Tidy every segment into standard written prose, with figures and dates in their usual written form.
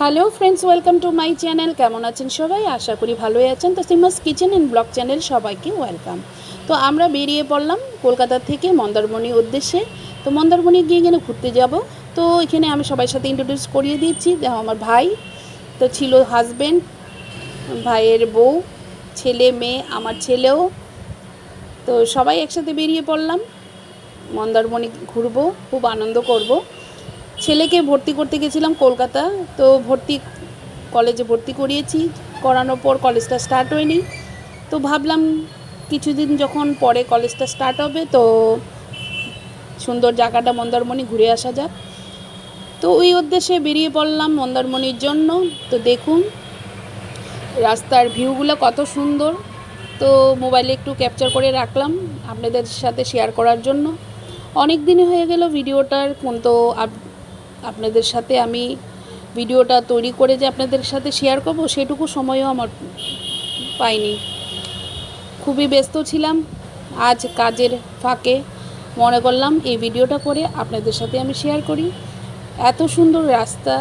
Hello friends, welcome to my channel. কেমন আছেন সবাই? আশা করি ভালোই আছেন। তো সিমাস কিচেন অ্যান্ড ব্লগ চ্যানেল সবাইকে ওয়েলকাম। তো আমরা বেরিয়ে পড়লাম কলকাতা থেকে মন্দারমণির উদ্দেশ্যে। তো মন্দারমণি গিয়ে এখানে ঘুরতে যাব। তো এখানে আমি সবার সাথে ইন্ট্রোডিউস করিয়ে দিচ্ছি। আমার ভাই তো ছিল, হাজব্যান্ড, ভাইয়ের বউ, ছেলে মেয়ে, আমার ছেলেও। তো সবাই একসাথে বেরিয়ে পড়লাম, মন্দারমণি ঘুরবো, খুব আনন্দ করব। ছেলেকে ভর্তি করতে গেছিলাম কলকাতা। তো কলেজে ভর্তি করিয়েছি, করানোর পর কলেজটা স্টার্ট হয়নি। তো ভাবলাম কিছুদিন যখন পরে কলেজটা স্টার্ট হবে তো সুন্দর জায়গাটা মন্দারমণি ঘুরে আসা যাক। তো ওই উদ্দেশ্যে বেরিয়ে পড়লাম মন্দারমণির জন্য। তো দেখুন রাস্তার ভিউগুলো কত সুন্দর। তো মোবাইলে একটু ক্যাপচার করে রাখলাম আপনাদের সাথে শেয়ার করার জন্য। অনেক দিন হয়ে গেল ভিডিওটার, কিন্তু আপনাদের সাথে আমি ভিডিওটা তৈরি করে যে আপনাদের সাথে শেয়ার করব সেটুকু সময়ও আমার পাইনি, খুবই ব্যস্ত ছিলাম। আজ কাজের ফাঁকে মনে করলাম এই ভিডিওটা করে আপনাদের সাথে আমি শেয়ার করি। এত সুন্দর রাস্তা,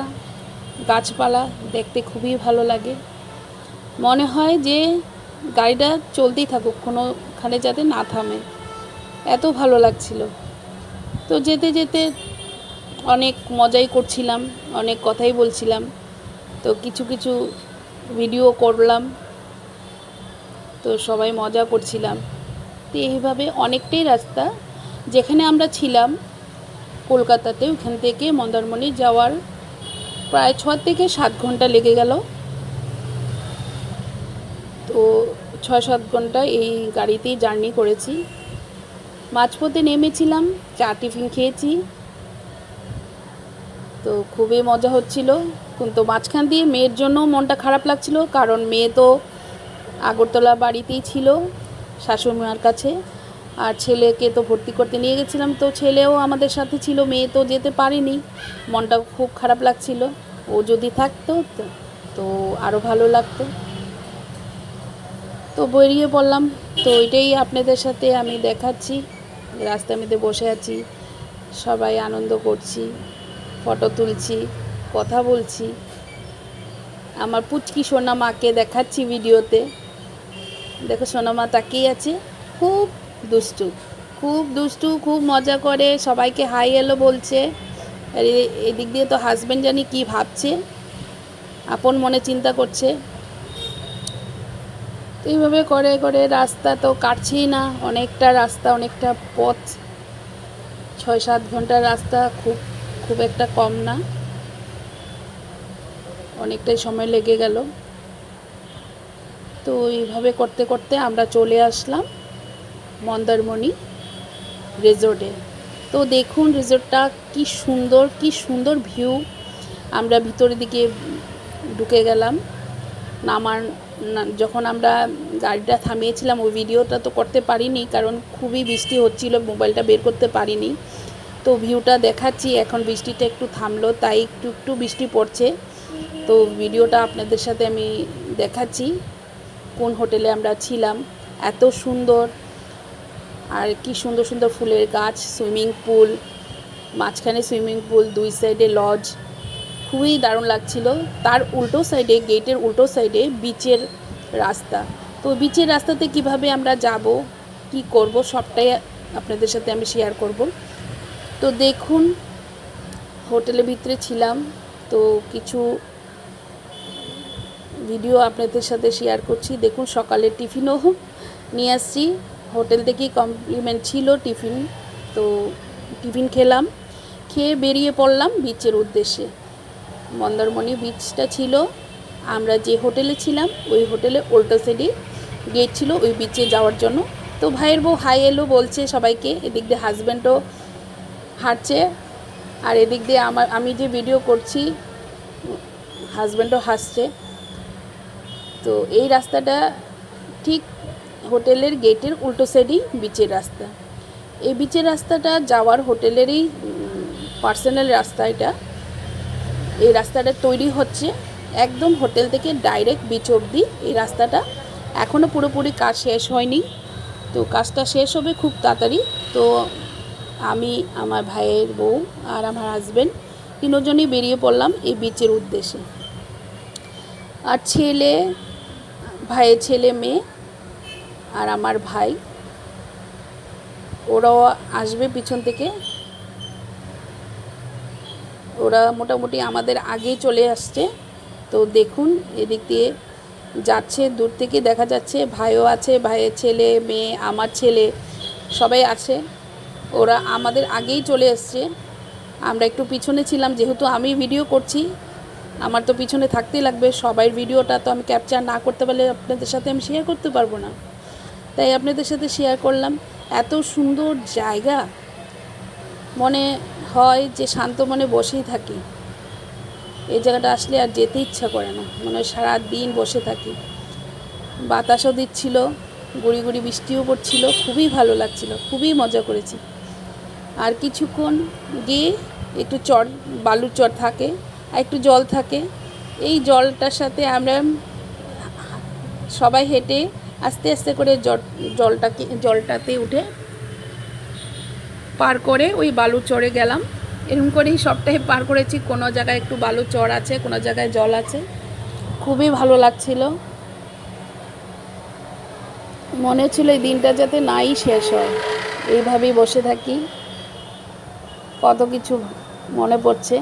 গাছপালা দেখতে খুবই ভালো লাগে। মনে হয় যে গাড়িটা চলতেই থাকুক, কোনোখানে যাতে না থামে, এত ভালো লাগছিল। তো যেতে যেতে অনেক মজাই করছিলাম, অনেক কথাই বলছিলাম। তো কিছু কিছু ভিডিও করলাম, তো সবাই মজা করছিলাম। তো এইভাবে অনেকটাই রাস্তা, যেখানে আমরা ছিলাম কলকাতাতে, ওখান থেকে মন্দারমণি যাওয়ার প্রায় 6 থেকে 7 ঘন্টা লেগে গেল। তো 6-7 ঘন্টা এই গাড়িতেই জার্নি করেছি। মাঝপথে নেমেছিলাম, চা টিফিন খেয়েছি। তো খুবই মজা হচ্ছিল, কিন্তু মাঝখান দিয়ে মেয়ের জন্য মনটা খারাপ লাগছিল, কারণ মেয়ে তো আগরতলা বাড়িতেই ছিল শাশুড়িমার কাছে, আর ছেলেকে তো ভর্তি করতে নিয়ে গেছিলাম। তো ছেলেও আমাদের সাথে ছিল, মেয়ে তো যেতে পারেনি, মনটা খুব খারাপ লাগছিল। ও যদি থাকতো তো আরও ভালো লাগতো। তো বেরিয়ে পড়লাম। তো এটাই আপনাদের সাথে আমি দেখাচ্ছি, রাস্তার মধ্যে বসে আছি, সবাই আনন্দ করছি, ফটো তুলছি, কথা বলছি। আমার পুচকি সোনা মাকে দেখাচ্ছি ভিডিওতে। দেখো সোনা মা তাকিয়ে আছে, খুব দুষ্টু, খুব দুষ্টু, খুব মজা করে, সবাইকে হাই হ্যালো বলছে। আর এদিক দিয়ে তো হাজব্যান্ড জানি কি ভাবছে, আপন মনে চিন্তা করছে। তো এইভাবে করে করে রাস্তা তো কাটছেই না, অনেকটা রাস্তা, অনেকটা পথ, 6-7 ঘন্টার রাস্তা খুব খুব একটা কম না, অনেকটাই সময় লেগে গেল। তো এইভাবে করতে করতে আমরা চলে আসলাম মন্দারমণি রিসোর্টে। তো দেখুন রিসোর্টটা কি সুন্দর, কি সুন্দর ভিউ। আমরা ভিতরের দিকে ঢুকে গেলাম। যখন আমরা গাড়িটা থামিয়েছিলাম ওই ভিডিওটা তো করতে পারিনি, কারণ খুবই বৃষ্টি হচ্ছিল, মোবাইলটা বের করতে পারিনি। তো ভিউটা দেখাচ্ছি, এখন বৃষ্টিটা একটু থামলো, তাই একটু একটু বৃষ্টি পড়ছে। তো ভিডিওটা আপনাদের সাথে আমি দেখাচ্ছি কোন হোটেলে আমরা ছিলাম। এত সুন্দর, আর কি সুন্দর সুন্দর ফুলের গাছ, সুইমিং পুল, মাঝখানে সুইমিং পুল, 2 সাইডে লজ, খুবই দারুণ লাগছিল। তার উল্টো সাইডে, গেটের উল্টো সাইডে বিচের রাস্তা। তো বিচের রাস্তাতে কিভাবে আমরা যাব, কি করব, সবটাই আপনাদের সাথে আমি শেয়ার করব। তো দেখুন হোটেলের ভিতরে ছিলাম, তো কিছু ভিডিও আপনাদের সাথে শেয়ার করছি। দেখুন সকালের টিফিনও নিয়ে আসছি, হোটেল থেকেই কমপ্লিমেন্ট ছিল টিফিন। তো টিফিন খেলাম, খেয়ে বেরিয়ে পড়লাম বিচের উদ্দেশ্যে। মন্দারমণি বিচটা ছিল, আমরা যে হোটেলে ছিলাম ওই হোটেলে উল্টো সাইডে গেট ছিল ওই বিচে যাওয়ার জন্য। তো ভাইয়ের বউ হাই এলো বলছে সবাইকে, এদিক দিয়ে হাজব্যান্ডও হাঁটছে, আর এদিক দিয়ে আমি যে ভিডিও করছি হাজব্যান্ডও হাসছে। তো এই রাস্তাটা ঠিক হোটেলের গেটের উল্টো সাইডেই বিচের রাস্তা। এই বিচের রাস্তাটা যাওয়ার হোটেলেরই পার্সোনাল রাস্তা। এই রাস্তাটা তৈরি হচ্ছে একদম হোটেল থেকে ডাইরেক্ট বিচ অবধি। এই রাস্তাটা এখনও পুরোপুরি কাজ শেষ হয়নি, তো কাজটা শেষ হবে খুব তাড়াতাড়ি। তো আমি, আমার ভাইয়ের বউ আর আমার হাজব্যান্ড 3জনই বেরিয়ে পড়লাম এই বিচের উদ্দেশ্যে। আর ছেলে, ভাইয়ের ছেলে মেয়ে আর আমার ভাই, ওরাও আসবে পিছন থেকে। ওরা মোটামুটি আমাদের আগেই চলে আসছে। তো দেখুন এদিক দিয়ে যাচ্ছে, দূর থেকে দেখা যাচ্ছে। ভাইও আছে, ভাইয়ের ছেলে মেয়ে, আমার ছেলে, সবাই আছে। ওরা আমাদের আগেই চলে এসছে। আমরা একটু পিছনে ছিলাম, যেহেতু আমি ভিডিও করছি আমার তো পিছনে থাকতেই লাগবে। সবাই ভিডিওটা তো আমি ক্যাপচার না করতে পারলে আপনাদের সাথে আমি শেয়ার করতে পারবো না, তাই আপনাদের সাথে শেয়ার করলাম। এত সুন্দর জায়গা, মনে হয় যে শান্ত মনে বসেই থাকি। এই জায়গাটা আসলে আর যেতে ইচ্ছা করে না, মনে হয় সারাদিন বসে থাকি। বাতাসও দিচ্ছিল, গুড়ি গুড়ি বৃষ্টিও পড়ছিল, খুবই ভালো লাগছিল, খুবই মজা করেছি। আর কিছুক্ষণ গিয়ে একটু চর, বালুর চর থাকে আর একটু জল থাকে। এই জলটার সাথে আমরা সবাই হেঁটে আস্তে আস্তে করে জলটাতে উঠে পার করে ওই বালুর চরে গেলাম। এরকম করেই সবটাই পার করেছি। কোনো জায়গায় একটু বালুর চর আছে, কোনো জায়গায় জল আছে। খুবই ভালো লাগছিল। মনে ছিল এই দিনটা যাতে নাই শেষ হয়, এইভাবেই বসে থাকি। কত কিছু মনে পড়ছে,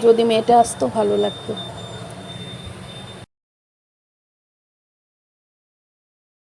যদি মেয়েটা আসতো ভালো লাগতো।